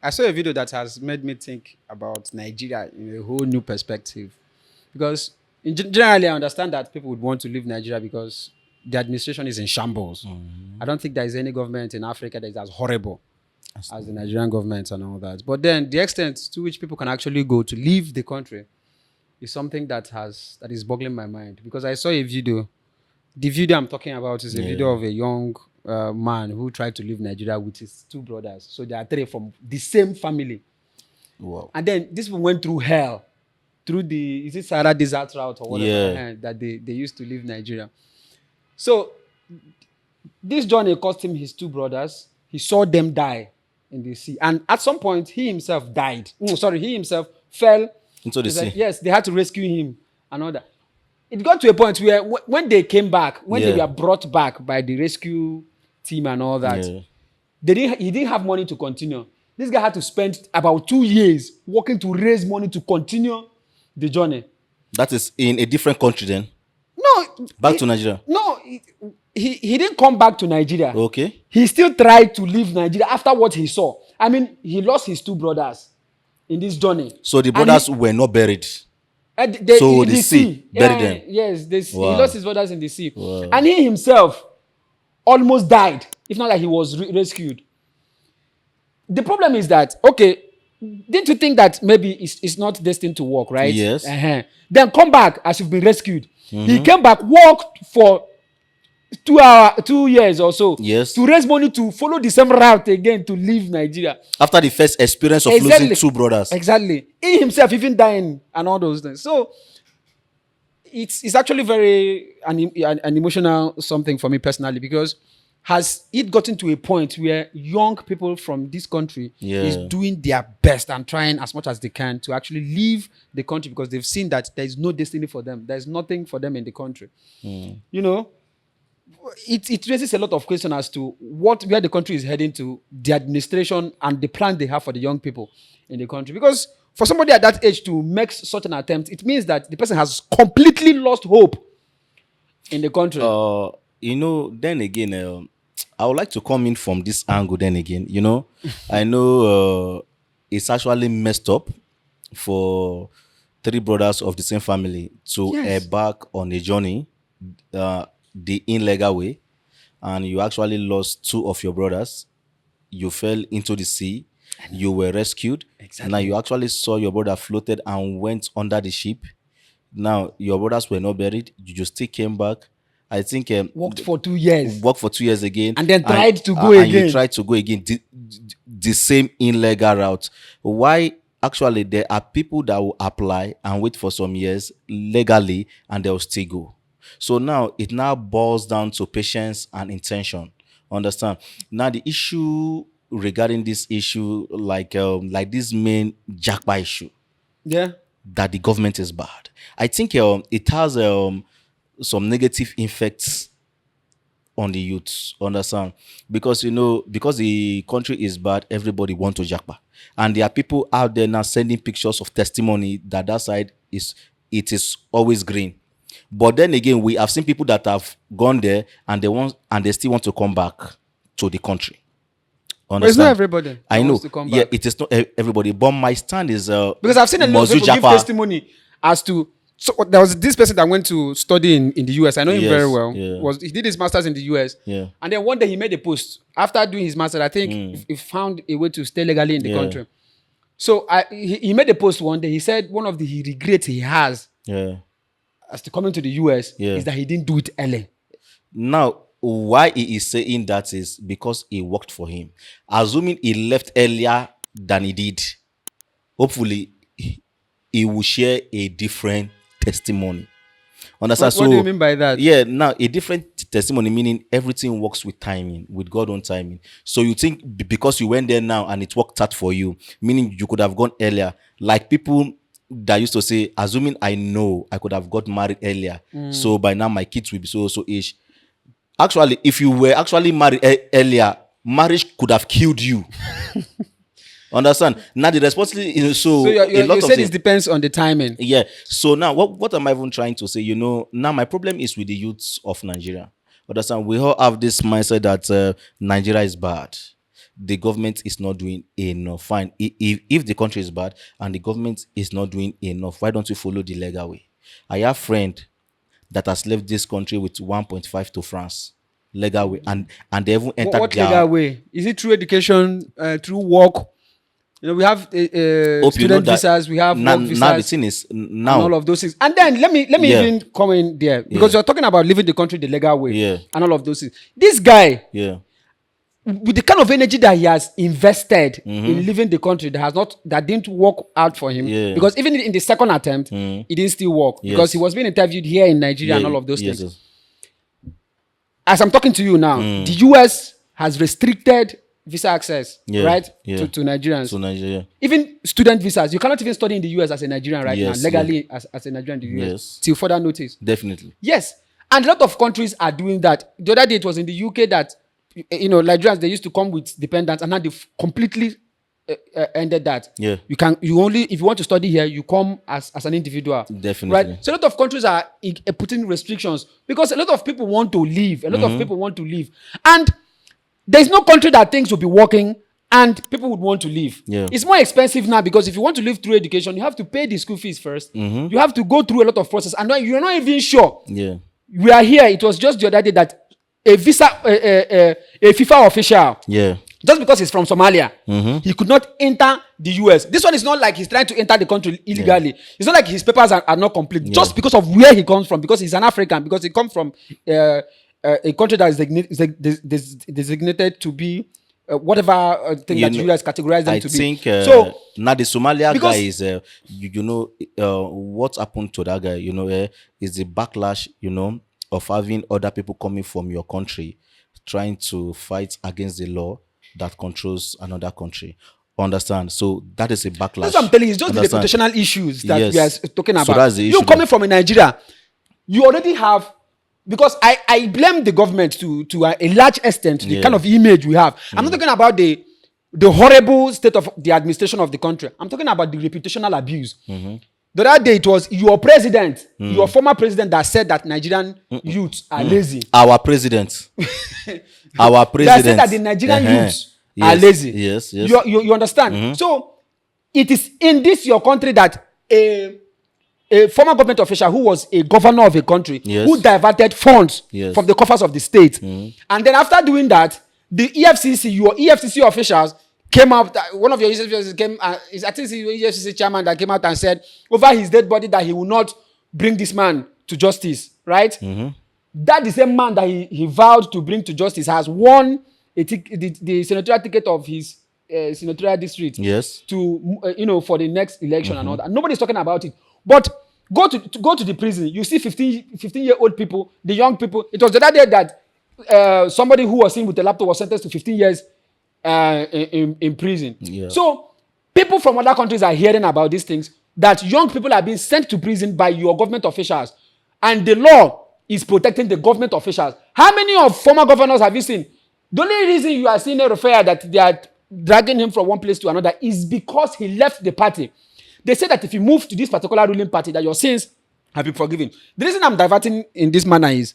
I saw a video that has made me think about Nigeria in a whole new perspective. Because generally, I understand that people would want to leave Nigeria because the administration is in shambles. I don't think there is any government in Africa that is as horrible as the Nigerian government and all that. But then the extent to which people can actually go to leave the country is something that is boggling my mind. Because I saw a video. The video I'm talking about is a video of a young man who tried to leave Nigeria with his two brothers. So they are three from the same family. Wow. And then this one went through hell, through the is it Sahara Desert route or whatever that they used to leave Nigeria. So this journey cost him his two brothers. He saw them die in the sea, and at some point he himself died. He himself fell Into the sea. Yes, they had to rescue him and all that. It got to a point where when they came back, when they were brought back by the rescue team and all that, he didn't have money to continue. This guy had to spend about 2 years working to raise money to continue the journey. That is in a different country then? No. Back to Nigeria? No, he didn't come back to Nigeria. Okay. He still tried to leave Nigeria after what he saw. I mean, he lost his two brothers in this journey. So the brothers were not buried? So the sea buried them? Yes, he Wow. lost his brothers in the sea. Wow. And he himself almost died, if not that he was rescued. The problem is that, okay, didn't you think that maybe it's not destined to work, right? Yes. Then come back as you've been rescued. He came back, worked for 2 years or so to raise money to follow the same route again to leave Nigeria. After the first experience of losing two brothers. Exactly. He himself even dying and all those things. So it's actually very an emotional something for me personally, because has it gotten to a point where young people from this country is doing their best and trying as much as they can to actually leave the country because they've seen that there is no destiny for them. There's nothing for them in the country. You know, it raises a lot of questions as to where the country is heading to, the administration and the plan they have for the young people in the country. Because for somebody at that age to make such an attempt, it means that the person has completely lost hope in the country. Then again, I would like to come in from this angle then again. I know it's actually messed up for three brothers of the same family to embark on a journey the illegal way, and you actually lost two of your brothers. You fell into the sea. You were rescued. Exactly. Now you actually saw your brother floated and went under the ship. Now your brothers were not buried. You just still came back. I think worked for 2 years. Worked for 2 years again. And then tried to go again. And you tried to go again. The same illegal route. Why? Actually, there are people that will apply and wait for some years legally and they'll still go. So now it now boils down to patience and intention. Understand? Now the issue regarding this issue, like this main Japa issue, that the government is bad. I think it has some negative effects on the youth. Understand? Because because the country is bad, everybody wants to Japa, and there are people out there now sending pictures of testimony that side is always green. But then again, we have seen people that have gone there and they still want to come back to the country. Understand? But it's not everybody. I know. To come back. It is not everybody. But my stand is because I've seen a lot of people give testimony as to. So there was this person that went to study in the US. I know him very well. He did his master's in the US. Yeah. And then one day he made a post after doing his master's. I think he found a way to stay legally in the country. So he made a post one day. He said one of the regrets he has as to coming to the US is that he didn't do it early. Now, why he is saying that is because it worked for him. Assuming he left earlier than he did, hopefully he will share a different testimony. Understand? What do you mean by that? Yeah, now a different testimony meaning everything works with timing, with God's own timing. So you think because you went there now and it worked out for you, meaning you could have gone earlier. Like people that used to say, assuming I know I could have got married earlier, so by now my kids will be so age. Actually, if you were actually married earlier, marriage could have killed you. Understand? Now the responsibility, so you said it depends on the timing. Yeah. So now what am I even trying to say? Now my problem is with the youths of Nigeria. Understand? We all have this mindset that Nigeria is bad. the government is not doing enough. Fine. If the country is bad and the government is not doing enough, why don't you follow the legal way? I have a friend that has left this country with 1.5 to France. Legal way. And they even entered What legal way? Is it through education, through work? We have student visas, we have work visas. Now the thing is, now and all of those things. And then let me even come in there, because you're talking about living the country the legal way, and all of those things. This guy, with the kind of energy that he has invested in living the country, that didn't work out for him, because even in the second attempt, it didn't still work, because he was being interviewed here in Nigeria and all of those things. As I'm talking to you now, the US has restricted visa access, right? To Nigerians. To Nigeria. Even student visas. You cannot even study in the US as a Nigerian now, legally as a Nigerian in the US. Till further notice. Definitely. Yes. And a lot of countries are doing that. The other day it was in the UK that, Nigerians, they used to come with dependents, and now they've completely ended that. Yeah. You only, if you want to study here, you come as an individual. Definitely. Right? So a lot of countries are putting restrictions because a lot of people want to leave. And there's no country that things will be working and people would want to leave. Yeah. It's more expensive now, because if you want to live through education, you have to pay the school fees first. You have to go through a lot of process, and you're not even sure. Yeah. We are here. It was just the other day that a FIFA official, just because he's from Somalia, he could not enter the US. This one is not like he's trying to enter the country illegally. It's not like his papers are not complete, just because of where he comes from, because he's an African, because he comes from a country that is designated to be whatever thing that you guys categorize them to be. I think so now the Somalia guy is what happened to that guy, is the backlash, of having other people coming from your country trying to fight against the law that controls another country. Understand? So that is a backlash. That's what I'm telling you. It's just the reputational issues that we are talking about. So that's the issue. You coming from Nigeria, you already have. Because I blame the government to a large extent, the kind of image we have. I'm not talking about the horrible state of the administration of the country. I'm talking about the reputational abuse. The other day, it was your president, your former president, that said that Nigerian youths are lazy. Our president. That said that the Nigerian youths are lazy. Yes. You understand? So it is in this your country that a former government official who was a governor of a country who diverted funds from the coffers of the state. And then after doing that, the your EFCC officials came out, one of your EFCC officials came, I think it's the EFCC chairman that came out and said over his dead body that he will not bring this man to justice, right? That the same man that he vowed to bring to justice has won the senatorial ticket of his senatorial district to for the next election and all that. Nobody's talking about it. But go to the prison. You see 15-year-old people, the young people. It was the other day that somebody who was seen with a laptop was sentenced to 15 years in prison. So people from other countries are hearing about these things, that young people are being sent to prison by your government officials, and the law is protecting the government officials. How many of former governors have you seen? The only reason you are seeing a referral that they are dragging him from one place to another is because he left the party. They say that if you move to this particular ruling party, that your sins have been forgiven. The reason I'm diverting in this manner is,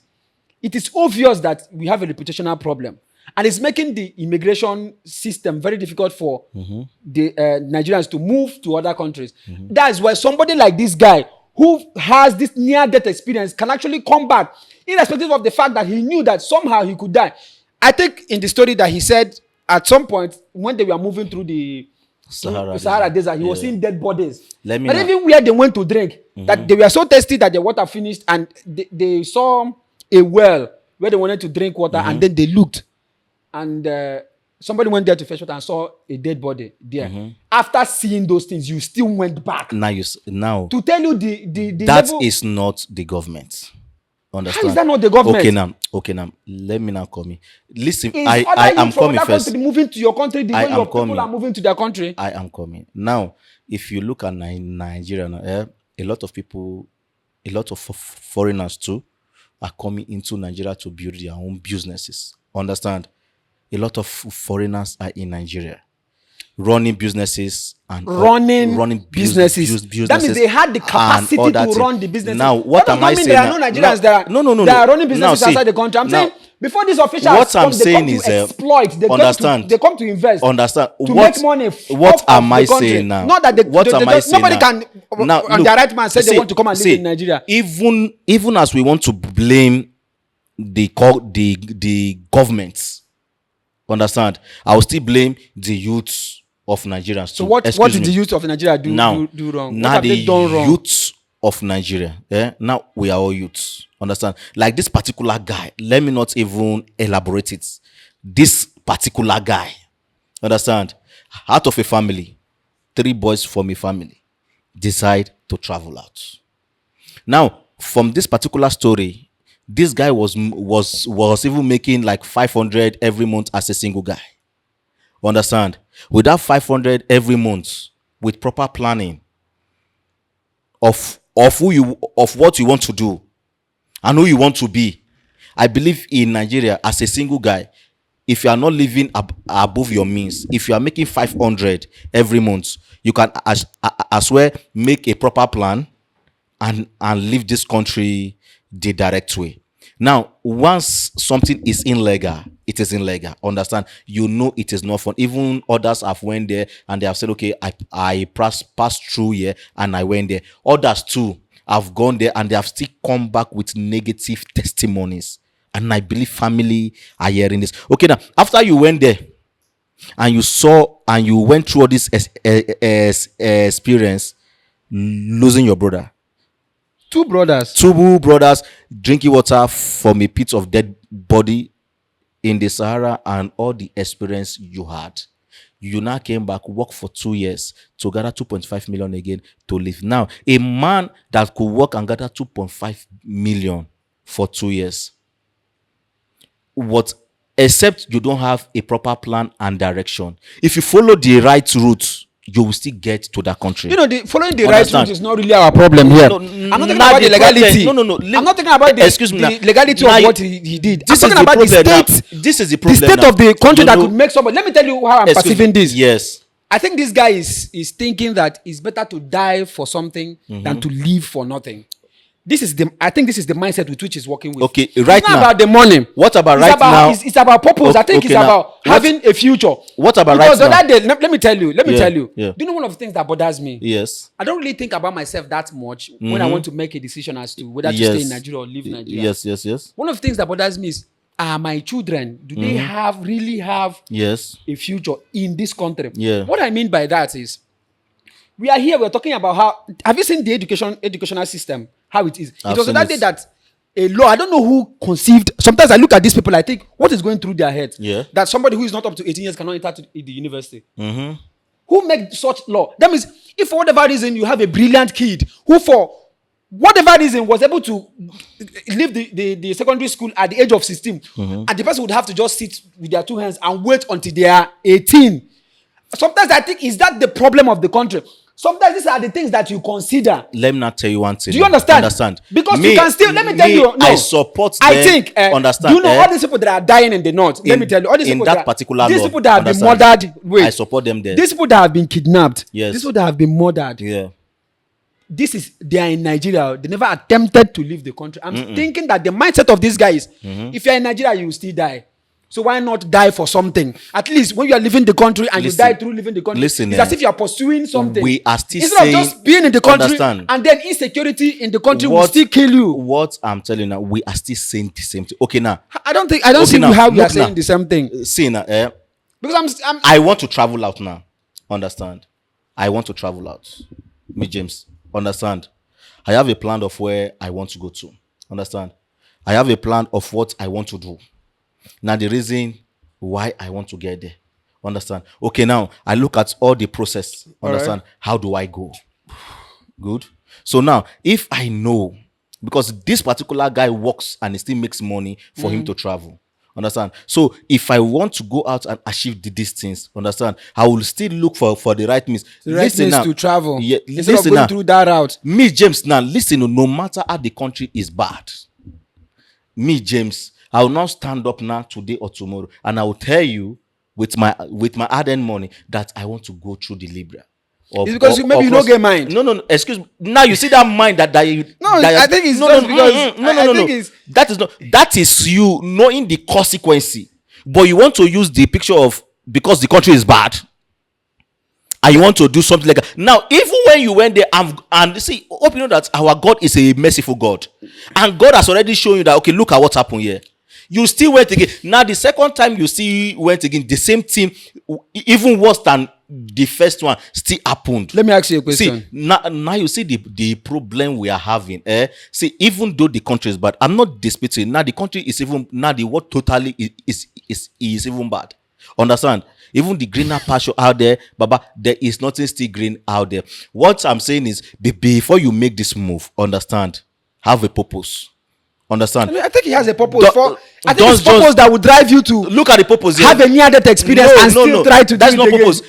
it is obvious that we have a reputational problem. And it's making the immigration system very difficult for the Nigerians to move to other countries. That's why somebody like this guy, who has this near-death experience, can actually come back, irrespective of the fact that he knew that somehow he could die. I think in the story that he said, at some point, when they were moving through the Sahara Desert, he was seeing dead bodies. But even where they went to drink, that they were so thirsty that the water finished, and they saw a well where they wanted to drink water, and then they looked, and somebody went there to fetch water and saw a dead body there. After seeing those things, you still went back. Now to tell you the that level, is not the government. Understand? How is that not the government? Okay now. Let me now come in. Listen, Is I am coming first. Moving to your country the way your people are moving to their country. I am coming. Now, if you look at Nigeria, a lot of people, a lot of foreigners too, are coming into Nigeria to build their own businesses. Understand? A lot of foreigners are in Nigeria, running businesses and running businesses. That means they had the capacity to run the business. Now, what am I saying? There are no Nigerians that are running businesses outside the country. I'm saying Before these officials What I'm come, they come saying is, to exploit. understand. They come to invest. Understand To what? make money. What am I the country. saying now? Not that they, What am I saying nobody now? can Now, on look, their right man say see, they want to come and live see, in Nigeria. Even as we want to blame the governments, understand, I will still blame the youths of Nigerians So too. what Excuse did me. the youth of Nigeria Now, do wrong? What now have the they done wrong? youths of Nigeria, now we are all youths. Understand? Like this particular guy, let me not even elaborate it. This particular guy, understand, out of a family, 3 boys from a family, decide to travel out. Now, from this particular story, this guy was even making like 500 every month as a single guy. Understand? With that 500 every month, with proper planning of what you want to do and who you want to be, I believe in Nigeria, as a single guy, if you are not living above your means, if you are making 500 every month, you can as well make a proper plan and leave this country the direct way. Now, once something is illegal, it is illegal. Understand? You know it is not fun. Even others have went there and they have said, okay, I passed through here and I went there. Others too have gone there and they have still come back with negative testimonies. And I believe family are hearing this. Okay, now after you went there and you saw and you went through all this experience, losing your brother, Two brothers drinking water from a pit of dead body in the Sahara, and all the experience you had, you now came back, work for 2 years to gather 2.5 million again to live. Now, a man that could work and gather 2.5 million for 2 years, what, except you don't have a proper plan and direction. If you follow the right route, you will still get to that country. You know, following the Understand? right route is not really our problem here. No, I'm not talking not about the legality. problem. No. I'm not talking about Excuse me now. the legality Now of what he did. I'm this is talking the about the problem now. state. This is the The problem state now. of the country You that know- could make somebody. Let me tell you how I'm Excuse perceiving me. this. Yes. I think this guy is thinking that it's better to die for something than to live for nothing. I think this is the mindset with which he's working with. Okay, It's right not now. about the money. What about It's right now? It's about purpose. I think Okay, it's now, about having a future. What about because right now? Because the other day, let me tell you. Yeah. Do you know one of the things that bothers me? Yes. I don't really think about myself that much when I want to make a decision as to whether to Yes. stay in Nigeria or leave Nigeria. Yes. One of the things that bothers me is, are my children, do they really have Yes. a future in this country? Yeah. What I mean by that is, we are here, we're talking about how, have you seen the educational system? How it is? I've It was seen that it. day that a law, I don't know who conceived, sometimes I look at these people, I think, what is going through their head? Yeah. That somebody who is not up to 18 years cannot enter to the university. Who made such law? That means, if for whatever reason you have a brilliant kid who for whatever reason was able to leave the secondary school at the age of 16, and the person would have to just sit with their 2 hands and wait until they are 18. Sometimes I think, is that the problem of the country? Sometimes these are the things that you consider. Let me not tell you one thing. Do you understand? Because you can still, let me tell you, no, I support them. I think, understand? Do you know all these people that are dying in the north? Let me tell you, all these in people that particular these law, people that have been understand? murdered. Wait, I support them there. These people that have been kidnapped. Yes. These people that have been murdered. Yeah. They are in Nigeria. They never attempted to leave the country. I'm thinking that the mindset of these guys, if you're in Nigeria, you will still die. So why not die for something? At least when you are leaving the country and you die through leaving the country, it's as if you are pursuing something. We are still instead of just being in the country, understand? and then insecurity in the country will still kill you. What I'm telling you now, we are still saying the same thing. Okay, now. I don't see now, how we are look saying now. the same thing. See now, Because I want to travel out now. Understand? I want to travel out. Me, James. Understand? I have a plan of where I want to go to. Understand? I have a plan of what I want to do. Now, the reason why I want to get there. Understand? Okay, now, I look at all the process. Understand? Right. How do I go? Good. So now, if I know, because this particular guy works and he still makes money for him to travel. Understand? So if I want to go out and achieve the distance, understand, I will still look for the right means. the right means to travel. Yeah, instead of listen going now. through that route. Me, James, now listen, no matter how the country is bad, me, James, I will not stand up now today or tomorrow, and I will tell you with my hard-earned money that I want to go through the Libya. It's because maybe you don't get mind. No. Excuse me. Now you see that mind that you. No, that I think it's just because I think it's That is not. That is you knowing the consequence, but you want to use the picture of because the country is bad, and you want to do something like that. Now, even when you went there and see, hope you know that our God is a merciful God, and God has already shown you that. Okay, look at what happened here. You still went again. Now, the second time you see went again, the same thing, even worse than the first one, still happened. Let me ask you a question. See, now you see the problem we are having. See, even though the country is bad, I'm not disputing. Now the country is even now the world totally is even bad. Understand? Even the greener pasture out there, Baba, there is nothing still green out there. What I'm saying is, before you make this move, understand, have a purpose. Understand? I think he has a purpose. I think it's just purpose that will drive you to look at the purpose here. Have a near-death experience and still try to that's do not it again. purpose.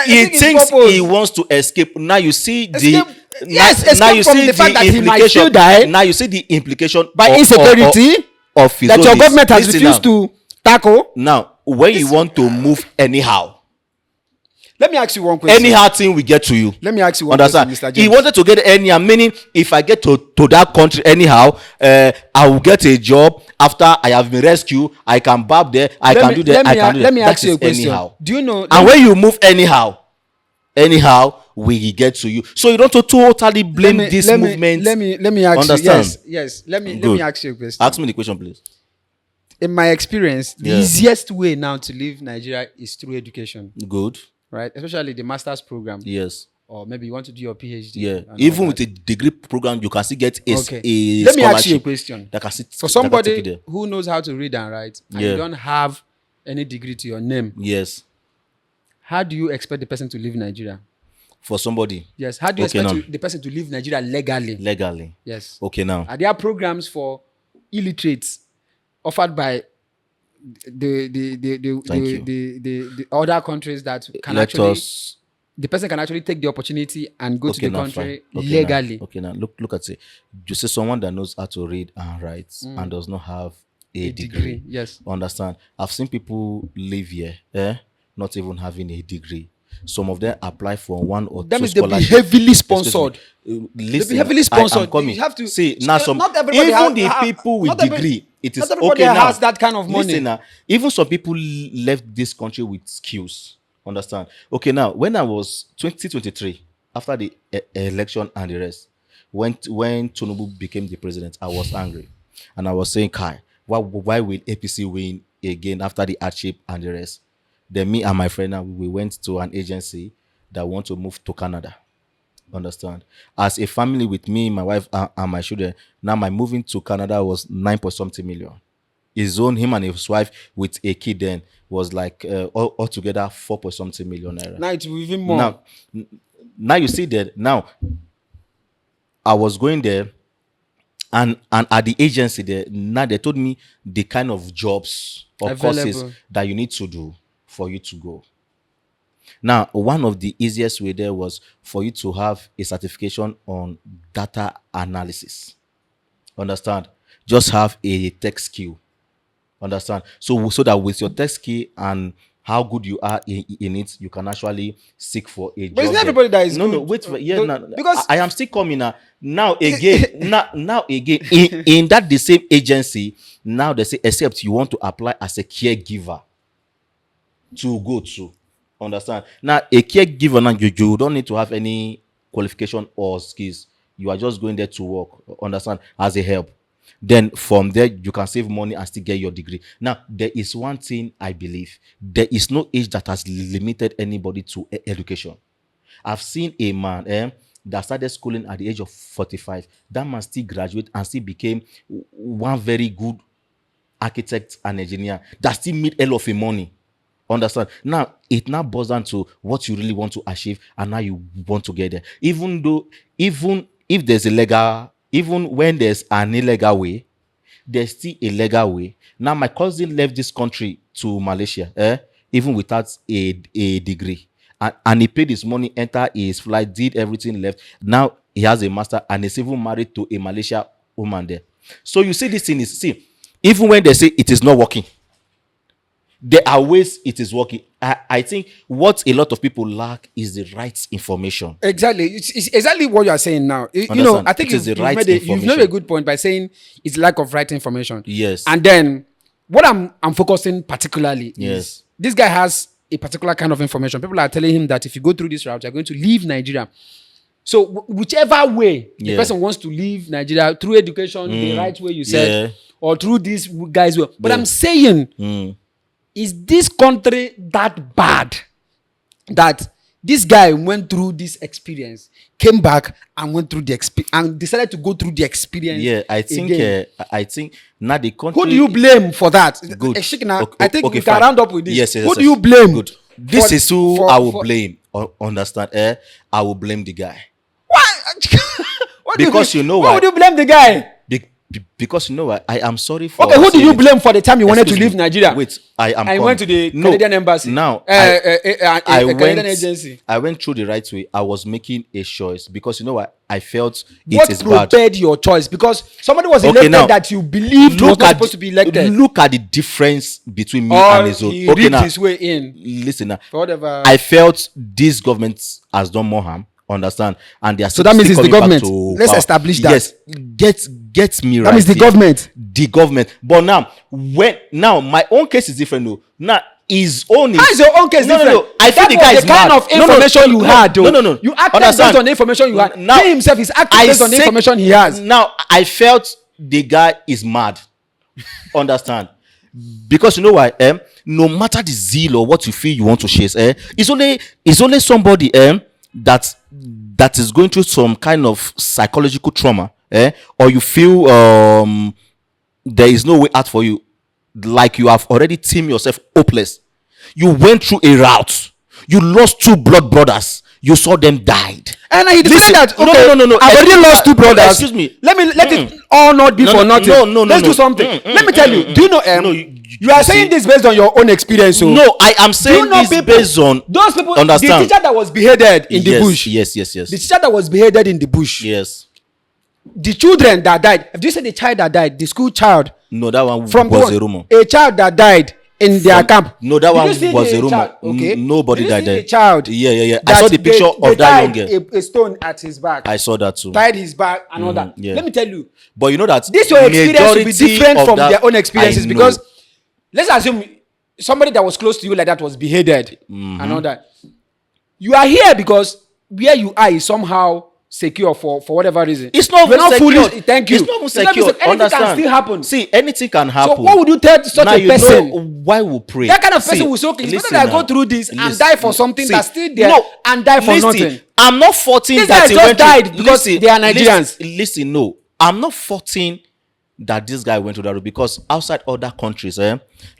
He thinks he wants to escape. Now you see escape now you from see the fact that he might implication. still die Now you see the implication by insecurity of his that your own government has listen refused now. to tackle. Now, when you want to move anyhow, let me ask you one question. anyhow thing will get to you. Let me ask you one Understand? question, Mr. He James. wanted to get anyhow, meaning if I get to that country anyhow, I will get a job after I have been rescued. I can barb there. I can do that. Let me ask you a question. Anyhow. Do you know? And when you move anyhow, we get to you. So you don't totally blame this movement. Let me ask Understand? you. Yes. Let me ask you a question. Ask me the question, please. In my experience, the easiest way now to leave Nigeria is through education. Good. Right? Especially the master's program. Yes. Or maybe you want to do your PhD. Yeah. Even with a degree program, you can still get a Let me ask you a question. For somebody who knows how to read and write, and you don't have any degree to your name. Yes. How do you expect the person to leave Nigeria? For somebody. Yes. How do you expect the person to leave Nigeria legally? Legally. Yes. Okay, now. Are there programs for illiterates offered by the other countries that can the person can actually take the opportunity and go to the country legally? Now look at it. You say someone that knows how to read and write and does not have a degree. Yes. Understand? I've seen people live here, not even having a degree. Some of them apply for one or two scholarships. They'll be heavily sponsored. Listen, they'll be heavily sponsored. I'm coming. You have to see now. Not everybody even the people with degree, it is okay now. Has that kind of money. Listen now. Even some people left this country with skills. Understand? Okay, now when I was 2023, after the election and the rest, when Tinubu became the president, I was angry, and I was saying, "Kai, why will APC win again after the hardship and the rest?" Then me and my friend now we went to an agency that want to move to Canada. Understand? As a family with me, my wife, and my children, now my moving to Canada was 9.something million. Him and his wife with a kid then was like altogether 4.something million naira. Now it's even more. Now you see that now I was going there and at the agency there, now they told me the kind of jobs or courses that you need to do for you to go. Now, one of the easiest way there was for you to have a certification on data analysis. Understand? Just have a tech skill. Understand? So that with your tech skill and how good you are in it, you can actually seek for a job. But it's not everybody that is good. No, wait for because I am still coming now again. now again in that the same agency, now they say except you want to apply as a caregiver to go to. Understand? Now a caregiver now you don't need to have any qualification or skills. You are just going there to work. Understand? As a help. Then from there you can save money and still get your degree. Now there is one thing I believe: there is no age that has limited anybody to education. I've seen a man that started schooling at the age of 45. That man still graduated and still became one very good architect and engineer that still made a lot of money. Understand? Now it now boils down to what you really want to achieve and now you want to get there. Even if there's a legal, even when there's an illegal way, there's still a legal way. Now my cousin left this country to Malaysia, even without a degree, and he paid his money, entered his flight, did everything, left. Now he has a master and is even married to a Malaysia woman there. So you see, this thing is, even when they say it is not working, there are ways it is working. I think what a lot of people lack is the right information. Exactly. It's exactly what you are saying now. Understand? I think It is the right you've made a information. good point by saying it's lack of right information. Yes. And then what I'm focusing particularly Yes. is this guy has a particular kind of information. People are telling him that if you go through this route, you're going to leave Nigeria. So whichever way the person wants to leave Nigeria, through education, the right way you said, or through this guy's way. But I'm saying, is this country that bad that this guy went through this experience, came back and went through the experience and decided to go through the experience? Yeah, I think again? I think now the country. Who do you blame for that? Good. I think we can fine. round up with this. Yes, Who do you blame? Good. This is who I will blame. Understand? I will blame the guy. Why? Because you know why why? would you blame the guy? Because you know what? I am sorry for. Okay, who do you saying blame for the time you wanted to Excuse leave me. Nigeria? Wait, I am. I went to the No, Canadian embassy. Now, a Canadian agency. I went through the right way. I was making a choice because you know what? I felt What it is bad. prepared your choice? Because somebody was elected now, that you believed was not supposed to be elected. Look at the difference between me Or and his own. he Okay, rigged now his way in. listen now. For whatever. I felt this government has done more harm. Understand? And they are So that means it's the coming back government. to Let's power. establish that. Yes, get me right. That means the here. government. The government. But now my own case is different though. Now his own is. How is your own case different? No. I feel That the was guy is the kind mad. of information you had. Though. No. You acted Understand? based on the information you had. Now, He himself is acting based on the information he has. Now I felt the guy is mad. Understand? Because you know why? No matter the zeal or what you feel you want to chase, it's only somebody that is going through some kind of psychological trauma, or you feel there is no way out for you, like you have already deemed yourself hopeless. You went through a route. You lost two blood brothers. You saw them died. And he decided that okay, no. I've already lost two brothers. Excuse me. Let it all not be for nothing. No. Let's do something. Let me tell you. Do you know? You are saying this based on your own experience. So no, I am saying this based on those people. Understand? The teacher that was beheaded in the bush. Yes. The teacher that was beheaded in the bush. Yes. The children that died. If you say the child that died, the school child. No, that one from was a rumor. A child that died in their camp. No, that one Did you see was the a rumor. child? Okay. Nobody Did you died see there. the child. Yeah. I saw the picture of that young girl. A stone at his back. I saw that too. Tied his back and all that. Yeah. Let me tell you. But you know that This your experience will be different from that, their own experiences I know. because let's assume somebody that was close to you like that was beheaded and all that. You are here because where you are is somehow secure for whatever reason. It's not You're even not secure. foolish. Thank you. It's not even It's not secure. even anything Understand? can still happen. See, anything can happen. So what would you tell such now a you person? know why we pray. That kind of person See, will say, okay, it's listen better that I now. go through this and Listen. die for something See, that's still there no, and die for listen, nothing. I'm not faulting These that guys he just went through- died because they are Nigerians. Listen, no. I'm not faulting that this guy went to that route because outside other countries,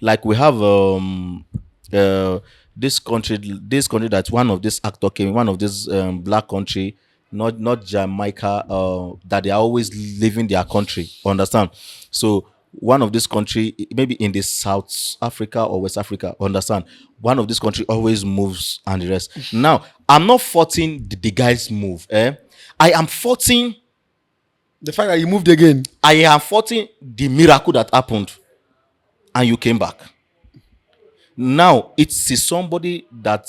like we have this country that one of this actor came, one of this black country, not Jamaica, that they are always leaving their country. Understand? So one of this country, maybe in the South Africa or West Africa, understand? One of this country always moves and the rest. Now, I'm not faulting the guy's move. I am faulting The fact that you moved again. I am faulting the miracle that happened and you came back. Now it's somebody that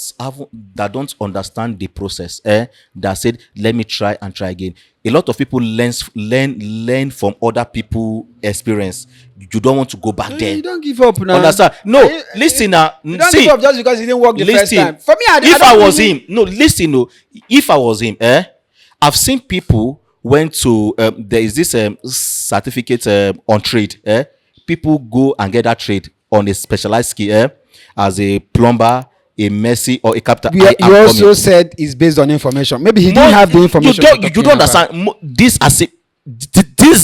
don't understand the process, that said, let me try and try again. A lot of people learn from other people experience. You don't want to go back there. You don't give up now. Understand? No, listen now. You don't See, give up just because it didn't work the first listen. time. For me, If I was him, no, listen, no. If I was him, I've seen people went to there is this certificate on trade. People go and get that trade on a specialized skill, as a plumber, a mercy, or a carpenter. You also said it's based on information. Maybe he didn't have the information. You don't understand. This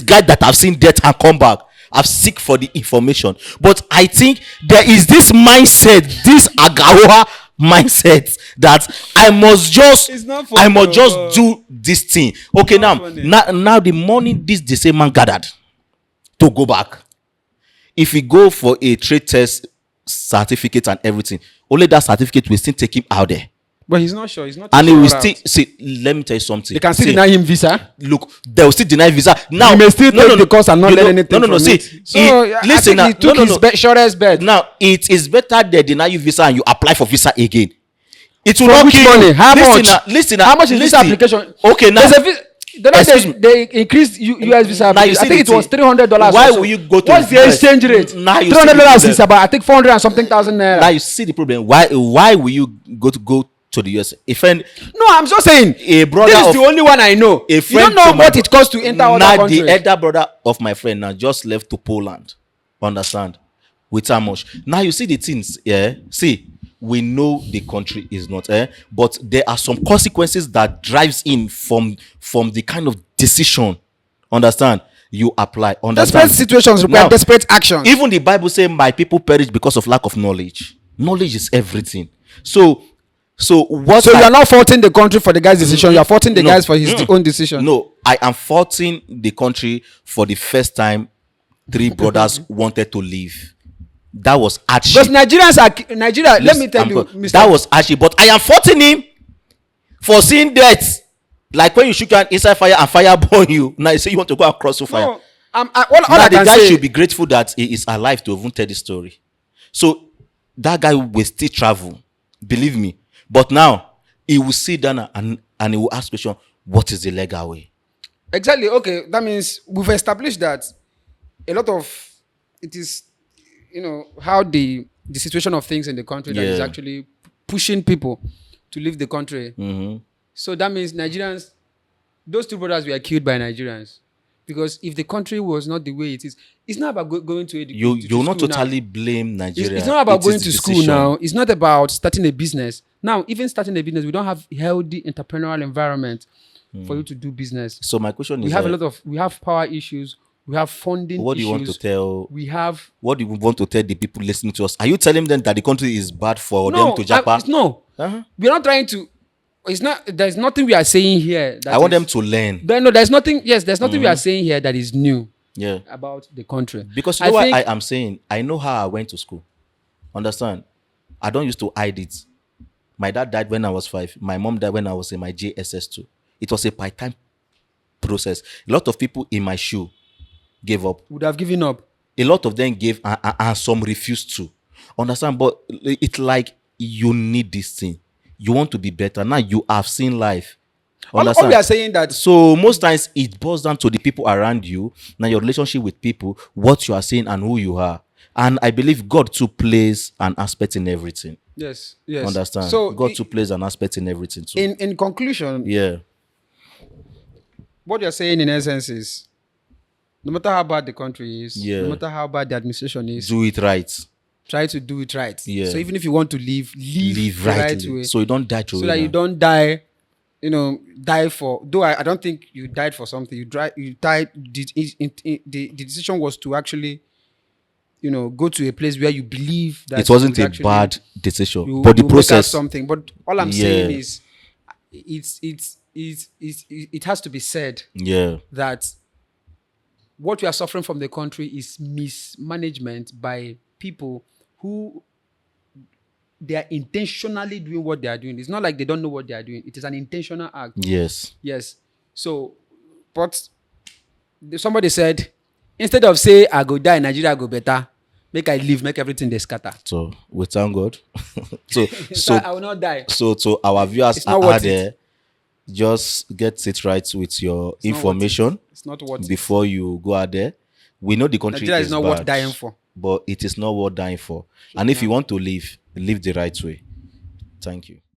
guy that I've seen death and come back, I've seek for the information. But I think there is this mindset, this agawa mindset, that I must just do this thing. Okay, now the money the same man gathered to go back. If we go for a trade test certificate and everything, only that certificate will still take him out there But he's not sure. He's not. And he will sure still out. see. Let me tell you something. They can still See, deny him visa. look, they will still deny visa. Now He may still take the course and not you learn know- anything. No, no, no. from See, it. So I listen. think he took his shortest bet. Now it is better they deny you visa and you apply for visa again. It will For not which kill money? you. How Listen much? now, listen now, How much is visa listen. application? Okay, now. There's a the other Excuse day, me. they increased US visa. Now you application. see I think the it was thing. $300. Why also. will you go to What's the US? exchange rate? Now you see $300 the problem. is about, I think, 400 and something thousand naira. Now you see the problem. Why will you go to the US? No, I'm just saying. A brother This is of- the only one I know. a You friend don't know to my what bro- it costs to enter now other the countries. elder brother of my friend now just left to Poland. Understand? With how much? Now you see the things. Yeah. See, we know the country is not. But there are some consequences that drives in from the kind of decision. Understand? You apply. Understand? Desperate situations require Now, desperate actions. even the Bible says, "My people perish because of lack of knowledge." Knowledge is everything. So what? So you are not faulting the country for the guy's decision. You are faulting the guys for his own decision. No, I am faulting the country for the first time 3 brothers wanted to leave. That was Because hardship. Nigerians are Nigeria. Let me tell you, Mr. That was hardship. But I am faulting him for seeing death. Like when you shoot your hand inside fire and fire burn you. Now you say you want to go across the fire. No, all Now I the can guy say, should be grateful that he is alive to even tell the story. So that guy will still travel. Believe me. But now he will sit down and he will ask question, what is the legal way? exactly. Okay, that means we've established that a lot of it is, how the situation of things in the country that is Yeah. actually pushing people to leave the country. Mm-hmm. So that means Nigerians, those 2 brothers were killed by Nigerians. Because if the country was not the way it is, it's not about going to education. You'll not totally blame Nigeria. It's not about It going is to the school decision. now. It's not about starting a business. Now, even starting a business, we don't have healthy entrepreneurial environment for you to do business. So my question We is, have we have power issues. We have funding what do you issues. want to tell? We have What do you want to tell the people listening to us? Are you telling them that the country is bad for them to Japa? no. Uh-huh. We're not trying to. It's not. There's nothing we are saying here. I want them to learn. No, there's nothing. Yes, there's nothing we are saying here that is new Yeah. about the country. Because you know why I am saying, I know how I went to school. Understand? I don't used to hide it. My dad died when I was 5. My mom died when I was in my JSS2. It was a part-time process. A lot of people in my shoe gave up. Would have given up. A lot of them gave and some refused to. Understand? But it's like you need this thing. You want to be better. Now you have seen life. All Understand? we are saying that So most times it boils down to the people around you, now your relationship with people, what you are saying and who you are. And I believe God too plays an aspect in everything. yes. Understand? So God too plays an aspect in everything too. in conclusion, Yeah. what you're saying in essence is, no matter how bad the country is, Yeah. no matter how bad the administration is, Do it right. try to do it right. Yeah. So even if you want to leave Live the right rightly. way, So you don't die to so that you don't die. Die for. Though I don't think you died for something. You died. The decision was to actually, go to a place where you believe that it wasn't you a would actually- bad decision. you- but the you make out process. something. But all I'm Yeah. saying is, it has to be said Yeah. that what we are suffering from the country is mismanagement by people who they are intentionally doing what they are doing. It's not like they don't know what they are doing. It is an intentional act. Yes. Yes. So, but somebody said, instead of say I go die, Nigeria go better, make I live, make everything they scatter. So we thank God. so So I will not die. So to our viewers It's not out worth there, just get it right with your It's not worth information it. It's not worth it. before you go out there. We know the country Nigeria is not worth bad, dying for. but it is not worth dying for. And if you want to live the right way. Thank you.